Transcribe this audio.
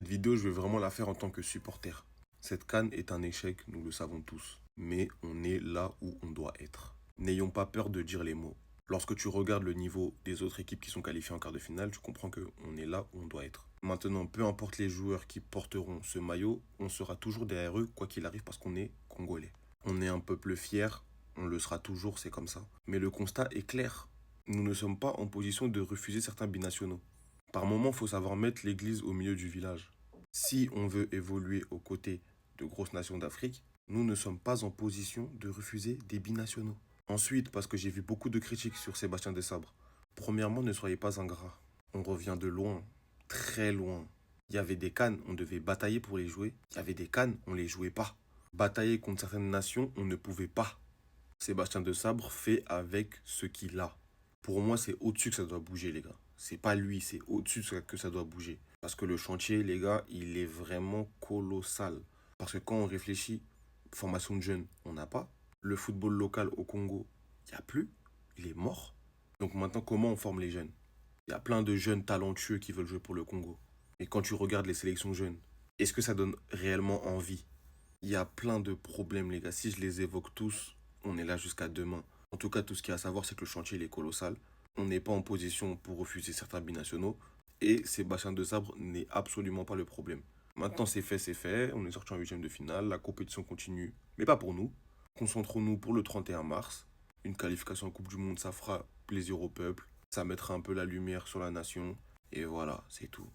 Cette vidéo, je vais vraiment la faire en tant que supporter. Cette CAN est un échec, nous le savons tous. Mais on est là où on doit être. N'ayons pas peur de dire les mots. Lorsque tu regardes le niveau des autres équipes qui sont qualifiées en quart de finale, tu comprends qu'on est là où on doit être. Maintenant, peu importe les joueurs qui porteront ce maillot, on sera toujours derrière eux, quoi qu'il arrive, parce qu'on est congolais. On est un peuple fier, on le sera toujours, c'est comme ça. Mais le constat est clair. Nous ne sommes pas en position de refuser certains binationaux. Par moment, il faut savoir mettre l'église au milieu du village. Si on veut évoluer aux côtés de grosses nations d'Afrique, nous ne sommes pas en position de refuser des binationaux. Ensuite, parce que j'ai vu beaucoup de critiques sur Sébastien Desabre. Premièrement, ne soyez pas ingrats. On revient de loin, très loin. Il y avait des CAN, on devait batailler pour les jouer. Il y avait des CAN, on les jouait pas. Batailler contre certaines nations, on ne pouvait pas. Sébastien Desabre fait avec ce qu'il a. Pour moi, c'est au-dessus que ça doit bouger, les gars. C'est pas lui, c'est au-dessus que ça doit bouger. Parce que le chantier, les gars, il est vraiment colossal. Parce que quand on réfléchit, formation de jeunes, on n'a pas. Le football local au Congo, il n'y a plus. Il est mort. Donc maintenant, comment on forme les jeunes? Il y a plein de jeunes talentueux qui veulent jouer pour le Congo. Et quand tu regardes les sélections jeunes, est-ce que ça donne réellement envie? Il y a plein de problèmes, les gars. Si je les évoque tous, on est là jusqu'à demain. En tout cas, tout ce qu'il y a à savoir, c'est que le chantier il est colossal. On n'est pas en position pour refuser certains binationaux. Et Sébastien Desabre n'est absolument pas le problème. Maintenant, c'est fait, c'est fait. On est sorti en huitième de finale. La compétition continue. Mais pas pour nous. Concentrons-nous pour le 31 mars. Une qualification en Coupe du Monde, ça fera plaisir au peuple. Ça mettra un peu la lumière sur la nation. Et voilà, c'est tout.